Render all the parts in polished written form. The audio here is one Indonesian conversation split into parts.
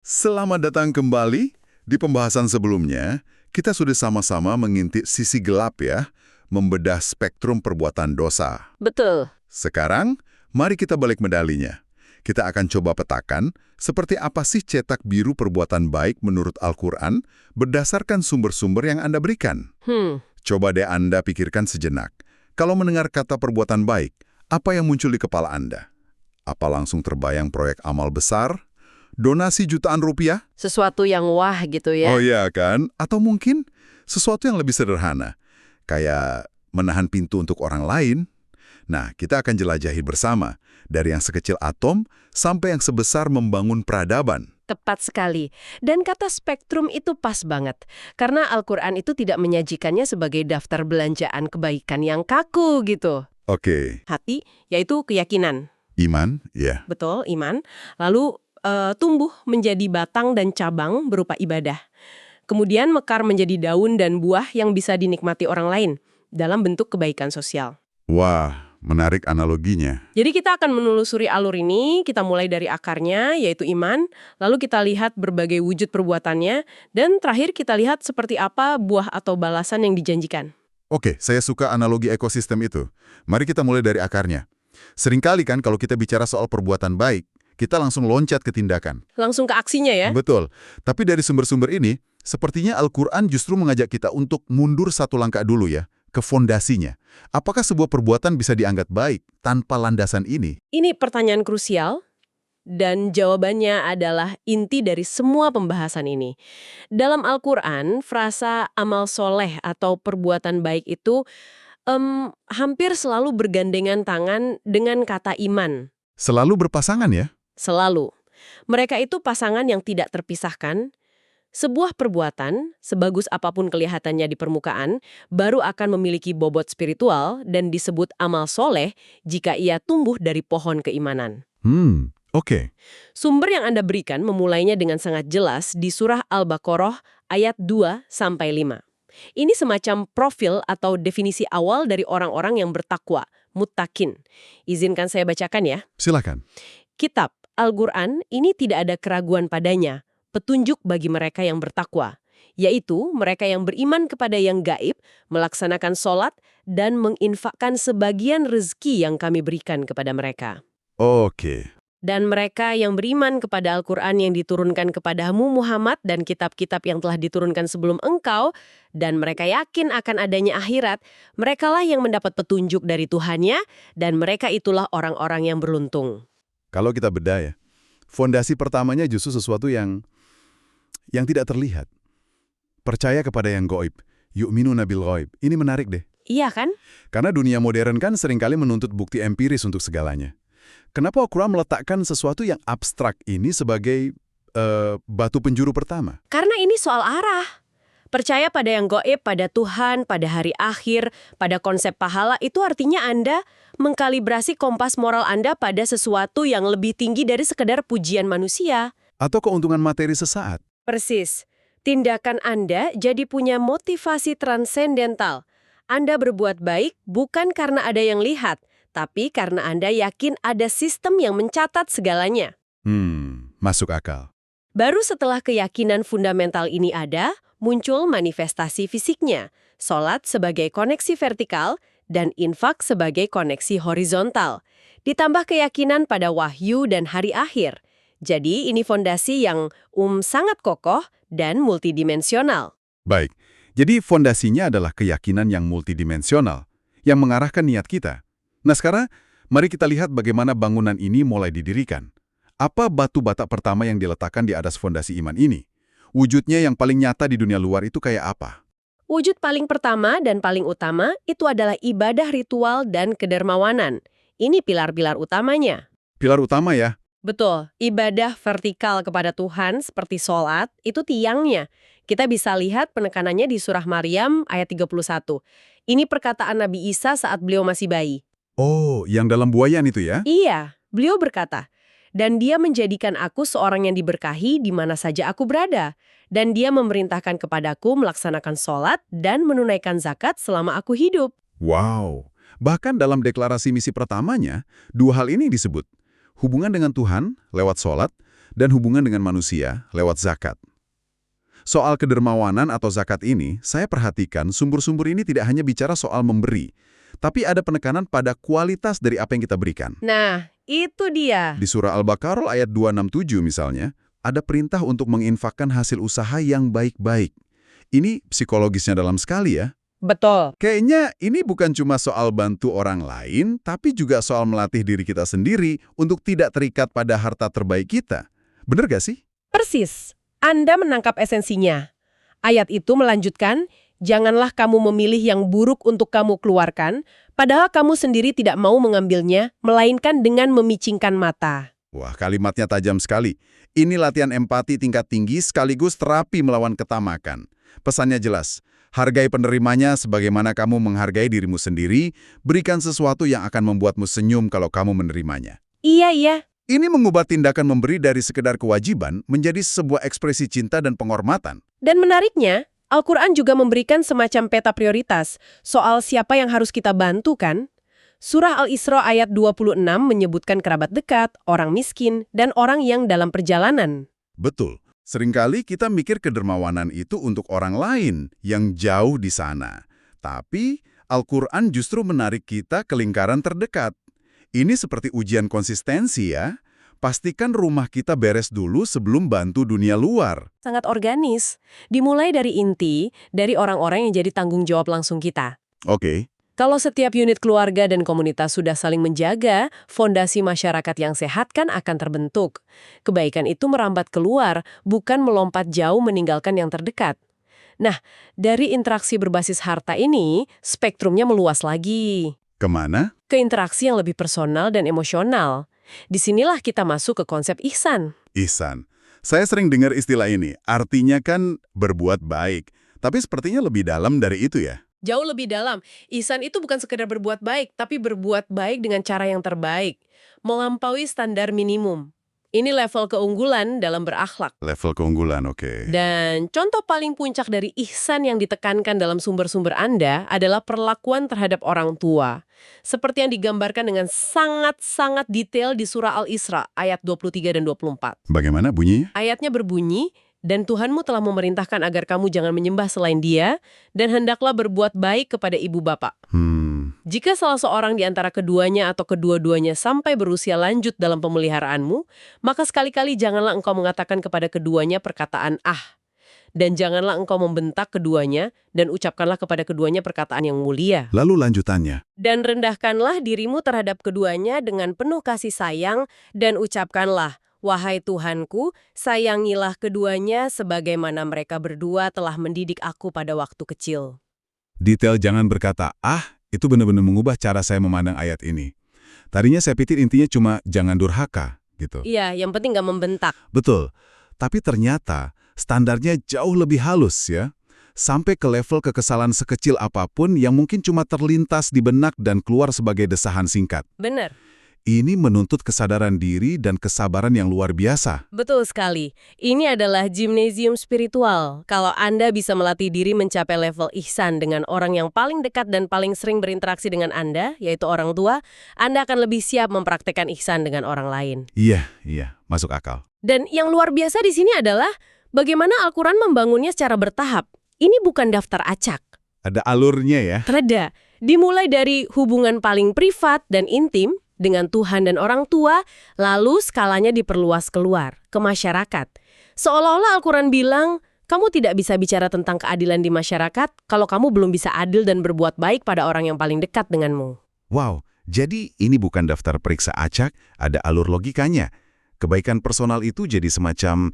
Selamat datang kembali. Di pembahasan sebelumnya, kita sudah sama-sama mengintip sisi gelap ya, membedah spektrum perbuatan dosa. Betul. Sekarang, mari kita balik medalinya. Kita akan coba petakan seperti apa sih cetak biru perbuatan baik menurut Al-Quran berdasarkan sumber-sumber yang Anda berikan. Coba deh Anda pikirkan sejenak. Kalau mendengar kata perbuatan baik, apa yang muncul di kepala Anda? Apa langsung terbayang proyek amal besar? Donasi jutaan rupiah? Sesuatu yang wah gitu ya. Oh iya kan? Atau mungkin sesuatu yang lebih sederhana, kayak menahan pintu untuk orang lain. Nah, kita akan jelajahi bersama, dari yang sekecil atom sampai yang sebesar membangun peradaban. Tepat sekali. Dan kata spektrum itu pas banget. Karena Al-Quran itu tidak menyajikannya sebagai daftar belanjaan kebaikan yang kaku gitu. Oke, Hati, yaitu keyakinan. iman, ya. Betul, iman. Lalu tumbuh menjadi batang dan cabang berupa ibadah. Kemudian mekar menjadi daun dan buah yang bisa dinikmati orang lain dalam bentuk kebaikan sosial. Wah, menarik analoginya. Jadi kita akan menelusuri alur ini, kita mulai dari akarnya, yaitu iman, lalu kita lihat berbagai wujud perbuatannya, dan terakhir kita lihat seperti apa buah atau balasan yang dijanjikan. Oke, saya suka analogi ekosistem itu. Mari kita mulai dari akarnya. Seringkali kan kalau kita bicara soal perbuatan baik, kita langsung loncat ke tindakan. Langsung ke aksinya ya. Betul. Tapi dari sumber-sumber ini, sepertinya Al-Quran justru mengajak kita untuk mundur satu langkah dulu ya, ke fondasinya. Apakah sebuah perbuatan bisa dianggap baik tanpa landasan ini? Ini pertanyaan krusial, dan jawabannya adalah inti dari semua pembahasan ini. Dalam Al-Quran, frasa amal soleh atau perbuatan baik itu hampir selalu bergandengan tangan dengan kata iman. Selalu berpasangan ya? Selalu. Mereka itu pasangan yang tidak terpisahkan. Sebuah perbuatan, sebagus apapun kelihatannya di permukaan, baru akan memiliki bobot spiritual dan disebut amal soleh jika ia tumbuh dari pohon keimanan. Oke. Sumber yang Anda berikan memulainya dengan sangat jelas di surah Al-Baqarah ayat 2-5. Ini semacam profil atau definisi awal dari orang-orang yang bertakwa, muttaqin. Izinkan saya bacakan ya. Silakan. Kitab Al-Quran ini tidak ada keraguan padanya, petunjuk bagi mereka yang bertakwa, yaitu mereka yang beriman kepada yang gaib, melaksanakan sholat, dan menginfakkan sebagian rezeki yang kami berikan kepada mereka. Oke. Dan mereka yang beriman kepada Al-Quran yang diturunkan kepadamu Muhammad dan kitab-kitab yang telah diturunkan sebelum engkau, dan mereka yakin akan adanya akhirat, merekalah yang mendapat petunjuk dari Tuhannya, dan mereka itulah orang-orang yang beruntung. Kalau kita bedah ya, fondasi pertamanya justru sesuatu yang tidak terlihat. Percaya kepada yang gaib. Yu'minuna bil ghaib. Ini menarik deh. Iya kan? Karena dunia modern kan seringkali menuntut bukti empiris untuk segalanya. Kenapa Al-Quran meletakkan sesuatu yang abstrak ini sebagai batu penjuru pertama? Karena ini soal arah. Percaya pada yang gaib, pada Tuhan, pada hari akhir, pada konsep pahala, itu artinya Anda mengkalibrasi kompas moral Anda pada sesuatu yang lebih tinggi dari sekedar pujian manusia. Atau keuntungan materi sesaat? Persis. Tindakan Anda jadi punya motivasi transendental. Anda berbuat baik bukan karena ada yang lihat, tapi karena Anda yakin ada sistem yang mencatat segalanya. Masuk akal. Baru setelah keyakinan fundamental ini ada, muncul manifestasi fisiknya, sholat sebagai koneksi vertikal dan infak sebagai koneksi horizontal. Ditambah keyakinan pada wahyu dan hari akhir. Jadi ini fondasi yang sangat kokoh dan multidimensional. Baik, jadi fondasinya adalah keyakinan yang multidimensional, yang mengarahkan niat kita. Nah sekarang, mari kita lihat bagaimana bangunan ini mulai didirikan. Apa batu bata pertama yang diletakkan di atas fondasi iman ini? Wujudnya yang paling nyata di dunia luar itu kayak apa? Wujud paling pertama dan paling utama itu adalah ibadah ritual dan kedermawanan. Ini pilar-pilar utamanya. Pilar utama ya? Betul, ibadah vertikal kepada Tuhan seperti sholat itu tiangnya. Kita bisa lihat penekanannya di surah Maryam ayat 31. Ini perkataan Nabi Isa saat beliau masih bayi. Oh, yang dalam buayan itu ya? Iya, beliau berkata, "Dan dia menjadikan aku seorang yang diberkahi di mana saja aku berada. Dan dia memerintahkan kepadaku melaksanakan sholat dan menunaikan zakat selama aku hidup." Wow, bahkan dalam deklarasi misi pertamanya, dua hal ini disebut. Hubungan dengan Tuhan lewat sholat dan hubungan dengan manusia lewat zakat. Soal kedermawanan atau zakat ini, saya perhatikan sumber-sumber ini tidak hanya bicara soal memberi, tapi ada penekanan pada kualitas dari apa yang kita berikan. Nah, itu dia. Di surah Al-Baqarah ayat 267 misalnya, ada perintah untuk menginfakkan hasil usaha yang baik-baik. Ini psikologisnya dalam sekali ya. Betul. Kayaknya ini bukan cuma soal bantu orang lain, tapi juga soal melatih diri kita sendiri untuk tidak terikat pada harta terbaik kita. Bener gak sih? Persis. Anda menangkap esensinya. Ayat itu melanjutkan, janganlah kamu memilih yang buruk untuk kamu keluarkan, padahal kamu sendiri tidak mau mengambilnya, melainkan dengan memicingkan mata. Wah, kalimatnya tajam sekali. Ini latihan empati tingkat tinggi sekaligus terapi melawan ketamakan. Pesannya jelas, hargai penerimanya sebagaimana kamu menghargai dirimu sendiri, berikan sesuatu yang akan membuatmu senyum kalau kamu menerimanya. Iya. Ini mengubah tindakan memberi dari sekedar kewajiban menjadi sebuah ekspresi cinta dan penghormatan. Dan menariknya, Al-Quran juga memberikan semacam peta prioritas soal siapa yang harus kita bantu kan? Surah Al-Isra ayat 26 menyebutkan kerabat dekat, orang miskin, dan orang yang dalam perjalanan. Betul. Seringkali kita mikir kedermawanan itu untuk orang lain yang jauh di sana. Tapi Al-Quran justru menarik kita ke lingkaran terdekat. Ini seperti ujian konsistensi ya. Pastikan rumah kita beres dulu sebelum bantu dunia luar. Sangat organis. Dimulai dari inti, dari orang-orang yang jadi tanggung jawab langsung kita. Oke. Kalau setiap unit keluarga dan komunitas sudah saling menjaga, fondasi masyarakat yang sehat kan akan terbentuk. Kebaikan itu merambat keluar, bukan melompat jauh meninggalkan yang terdekat. Nah, dari interaksi berbasis harta ini, spektrumnya meluas lagi. Kemana? Ke interaksi yang lebih personal dan emosional. Disinilah kita masuk ke konsep ihsan. Ihsan. Saya sering dengar istilah ini, artinya kan berbuat baik. Tapi sepertinya lebih dalam dari itu ya. Jauh lebih dalam. Ihsan itu bukan sekedar berbuat baik, tapi berbuat baik dengan cara yang terbaik. Melampaui standar minimum. Ini level keunggulan dalam berakhlak. Level keunggulan, oke. Dan contoh paling puncak dari ihsan yang ditekankan dalam sumber-sumber Anda adalah perlakuan terhadap orang tua. Seperti yang digambarkan dengan sangat-sangat detail di surah Al-Isra ayat 23 dan 24. Bagaimana bunyinya? Ayatnya berbunyi, dan Tuhanmu telah memerintahkan agar kamu jangan menyembah selain Dia, dan hendaklah berbuat baik kepada ibu bapak. Jika salah seorang di antara keduanya atau kedua-duanya sampai berusia lanjut dalam pemeliharaanmu, maka sekali-kali janganlah engkau mengatakan kepada keduanya perkataan "ah". Dan janganlah engkau membentak keduanya, dan ucapkanlah kepada keduanya perkataan yang mulia. Lalu lanjutannya. Dan rendahkanlah dirimu terhadap keduanya dengan penuh kasih sayang, dan ucapkanlah, wahai Tuhanku, sayangilah keduanya sebagaimana mereka berdua telah mendidik aku pada waktu kecil. Detail jangan berkata, ah, itu benar-benar mengubah cara saya memandang ayat ini. Tadinya saya pikir intinya cuma jangan durhaka, gitu. Iya, yang penting nggak membentak. Betul. Tapi ternyata standarnya jauh lebih halus ya. Sampai ke level kekesalan sekecil apapun yang mungkin cuma terlintas di benak dan keluar sebagai desahan singkat. Benar. Ini menuntut kesadaran diri dan kesabaran yang luar biasa. Betul sekali. Ini adalah gimnasium spiritual. Kalau Anda bisa melatih diri mencapai level ihsan dengan orang yang paling dekat dan paling sering berinteraksi dengan Anda, yaitu orang tua, Anda akan lebih siap mempraktekkan ihsan dengan orang lain. Iya, masuk akal. Dan yang luar biasa di sini adalah bagaimana Al-Quran membangunnya secara bertahap. Ini bukan daftar acak. Ada alurnya ya? Ada. Dimulai dari hubungan paling privat dan intim, dengan Tuhan dan orang tua, lalu skalanya diperluas keluar, ke masyarakat. Seolah-olah Al-Quran bilang, kamu tidak bisa bicara tentang keadilan di masyarakat kalau kamu belum bisa adil dan berbuat baik pada orang yang paling dekat denganmu. Wow, jadi ini bukan daftar periksa acak, ada alur logikanya. Kebaikan personal itu jadi semacam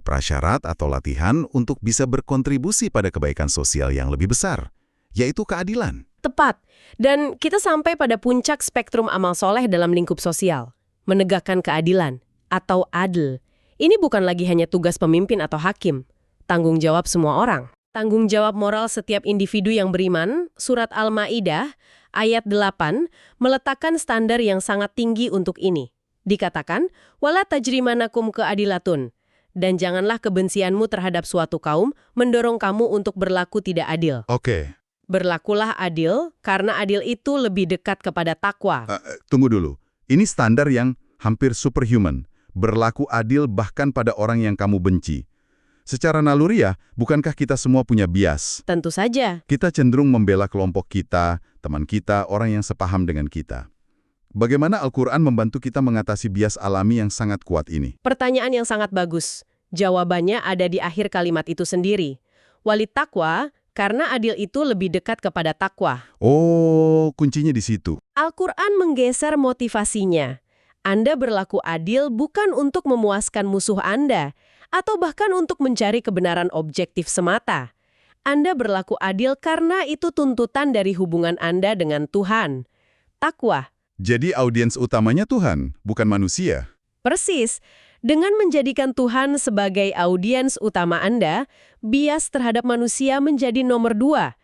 prasyarat atau latihan untuk bisa berkontribusi pada kebaikan sosial yang lebih besar, yaitu keadilan. Tepat. Dan kita sampai pada puncak spektrum amal soleh dalam lingkup sosial. Menegakkan keadilan, atau adil. Ini bukan lagi hanya tugas pemimpin atau hakim. Tanggung jawab semua orang. Tanggung jawab moral setiap individu yang beriman, surat Al-Ma'idah, ayat 8, meletakkan standar yang sangat tinggi untuk ini. Dikatakan, wala tajrimanakum keadilatun. Dan janganlah kebencianmu terhadap suatu kaum mendorong kamu untuk berlaku tidak adil. Oke. Berlakulah adil, karena adil itu lebih dekat kepada takwa. Tunggu dulu. Ini standar yang hampir superhuman. berlaku adil bahkan pada orang yang kamu benci. Secara naluriah, bukankah kita semua punya bias? Tentu saja. Kita cenderung membela kelompok kita, teman kita, orang yang sepaham dengan kita. Bagaimana Al-Quran membantu kita mengatasi bias alami yang sangat kuat ini? Pertanyaan yang sangat bagus. Jawabannya ada di akhir kalimat itu sendiri. Walit taqwa, karena adil itu lebih dekat kepada takwa. Oh, kuncinya di situ. Al-Quran menggeser motivasinya. Anda berlaku adil bukan untuk memuaskan musuh Anda, atau bahkan untuk mencari kebenaran objektif semata. Anda berlaku adil karena itu tuntutan dari hubungan Anda dengan Tuhan. Takwa. Jadi audiens utamanya Tuhan, bukan manusia. Persis. Dengan menjadikan Tuhan sebagai audiens utama Anda, bias terhadap manusia menjadi nomor 2.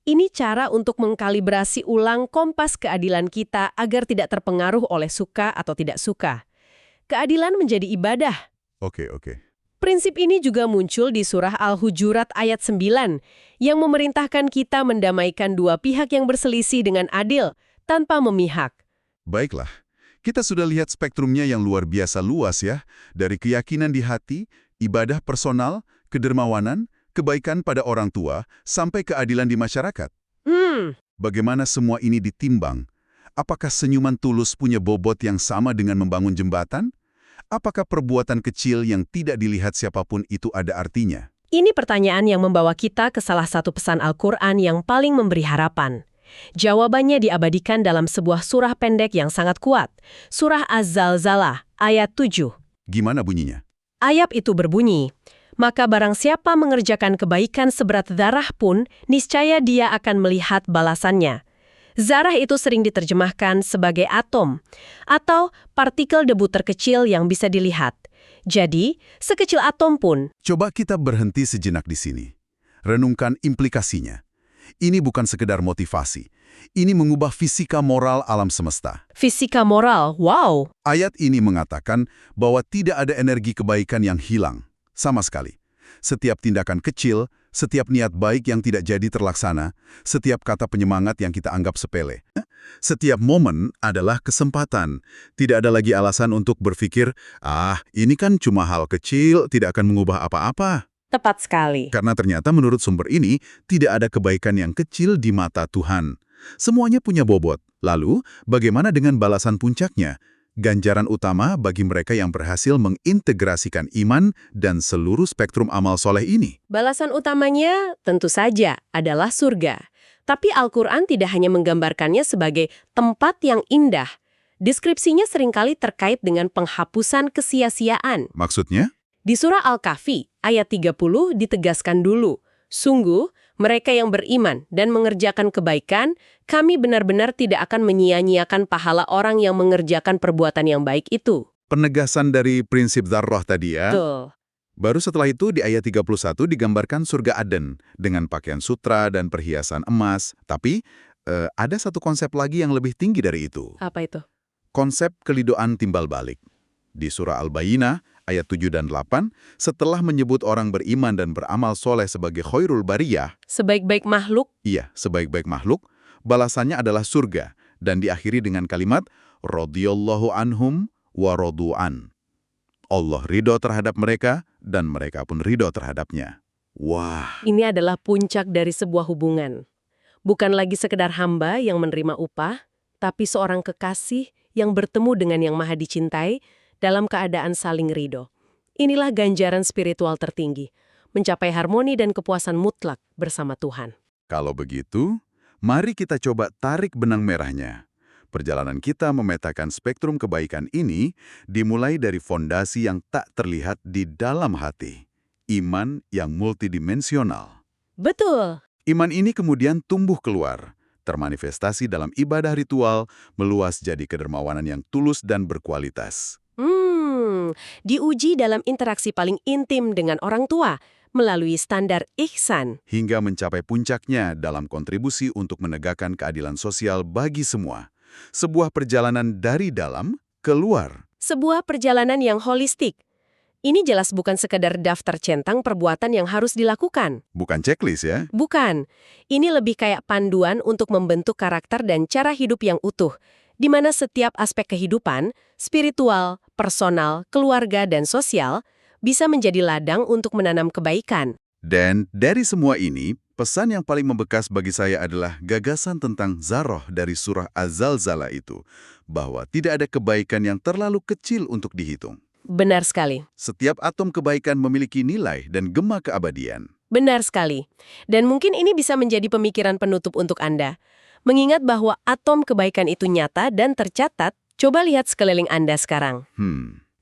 Ini cara untuk mengkalibrasi ulang kompas keadilan kita agar tidak terpengaruh oleh suka atau tidak suka. Keadilan menjadi ibadah. Oke. Prinsip ini juga muncul di surah Al-Hujurat ayat 9, yang memerintahkan kita mendamaikan dua pihak yang berselisih dengan adil, tanpa memihak. Baiklah, kita sudah lihat spektrumnya yang luar biasa luas ya, dari keyakinan di hati, ibadah personal, kedermawanan, kebaikan pada orang tua, sampai keadilan di masyarakat. Bagaimana semua ini ditimbang? Apakah senyuman tulus punya bobot yang sama dengan membangun jembatan? Apakah perbuatan kecil yang tidak dilihat siapapun itu ada artinya? Ini pertanyaan yang membawa kita ke salah satu pesan Al-Quran yang paling memberi harapan. Jawabannya diabadikan dalam sebuah surah pendek yang sangat kuat. Surah Az-Zalzalah, ayat 7. Gimana bunyinya? Ayat itu berbunyi, "Maka barang siapa mengerjakan kebaikan seberat zarah pun, niscaya dia akan melihat balasannya." Zarah itu sering diterjemahkan sebagai atom, atau partikel debu terkecil yang bisa dilihat. Jadi, sekecil atom pun. Coba kita berhenti sejenak di sini. Renungkan implikasinya. Ini bukan sekedar motivasi. Ini mengubah fisika moral alam semesta. Fisika moral, wow! Ayat ini mengatakan bahwa tidak ada energi kebaikan yang hilang. Sama sekali. Setiap tindakan kecil, setiap niat baik yang tidak jadi terlaksana, setiap kata penyemangat yang kita anggap sepele. Setiap momen adalah kesempatan. Tidak ada lagi alasan untuk berpikir, ini kan cuma hal kecil, tidak akan mengubah apa-apa. Tepat sekali. Karena ternyata menurut sumber ini, tidak ada kebaikan yang kecil di mata Tuhan. Semuanya punya bobot. Lalu, bagaimana dengan balasan puncaknya? Ganjaran utama bagi mereka yang berhasil mengintegrasikan iman dan seluruh spektrum amal soleh ini. Balasan utamanya tentu saja adalah surga. Tapi Al-Quran tidak hanya menggambarkannya sebagai tempat yang indah. Deskripsinya seringkali terkait dengan penghapusan kesia-siaan. Maksudnya? Di surah Al-Kahfi, ayat 30 ditegaskan dulu, "Sungguh, mereka yang beriman dan mengerjakan kebaikan, kami benar-benar tidak akan menyia-nyiakan pahala orang yang mengerjakan perbuatan yang baik itu." Penegasan dari prinsip dzarrah tadi ya. Betul. Baru setelah itu di ayat 31 digambarkan surga Aden dengan pakaian sutra dan perhiasan emas. Tapi ada satu konsep lagi yang lebih tinggi dari itu. Apa itu? Konsep kelidoan timbal balik. Di surah Al-Bayyinah ayat 7 dan 8, setelah menyebut orang beriman dan beramal soleh sebagai khairul bariyah, Sebaik-baik makhluk. iya, sebaik-baik makhluk, balasannya adalah surga, dan diakhiri dengan kalimat, radhiyallahu anhum wa radu'an. Allah ridho terhadap mereka, dan mereka pun ridho terhadapnya. Wah, Ini adalah puncak dari sebuah hubungan. Bukan lagi sekedar hamba yang menerima upah, tapi seorang kekasih yang bertemu dengan yang maha dicintai dalam keadaan saling ridho. Inilah ganjaran spiritual tertinggi, mencapai harmoni dan kepuasan mutlak bersama Tuhan. kalau begitu, mari kita coba tarik benang merahnya. Perjalanan kita memetakan spektrum kebaikan ini dimulai dari fondasi yang tak terlihat di dalam hati. Iman yang multidimensional. Betul. Iman ini kemudian tumbuh keluar, termanifestasi dalam ibadah ritual, meluas jadi kedermawanan yang tulus dan berkualitas. Diuji dalam interaksi paling intim dengan orang tua, melalui standar ihsan. Hingga mencapai puncaknya dalam kontribusi untuk menegakkan keadilan sosial bagi semua. Sebuah perjalanan dari dalam keluar. Sebuah perjalanan yang holistik. Ini jelas bukan sekedar daftar centang perbuatan yang harus dilakukan. Bukan checklist ya? Bukan. Ini lebih kayak panduan untuk membentuk karakter dan cara hidup yang utuh. di mana setiap aspek kehidupan, spiritual, personal, keluarga, dan sosial, bisa menjadi ladang untuk menanam kebaikan. Dan dari semua ini, pesan yang paling membekas bagi saya adalah gagasan tentang Zaroh dari surah Az-Zalzalah itu, bahwa tidak ada kebaikan yang terlalu kecil untuk dihitung. Benar sekali. Setiap atom kebaikan memiliki nilai dan gema keabadian. Benar sekali. Dan mungkin ini bisa menjadi pemikiran penutup untuk Anda. Mengingat bahwa atom kebaikan itu nyata dan tercatat, coba lihat sekeliling Anda sekarang.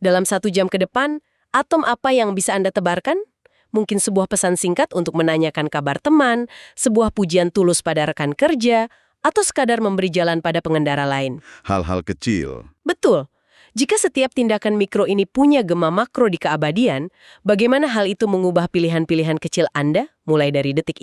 Dalam 1 jam ke depan, atom apa yang bisa Anda tebarkan? Mungkin sebuah pesan singkat untuk menanyakan kabar teman, sebuah pujian tulus pada rekan kerja, atau sekadar memberi jalan pada pengendara lain. Hal-hal kecil. Betul. Jika setiap tindakan mikro ini punya gema makro di keabadian, bagaimana hal itu mengubah pilihan-pilihan kecil Anda mulai dari detik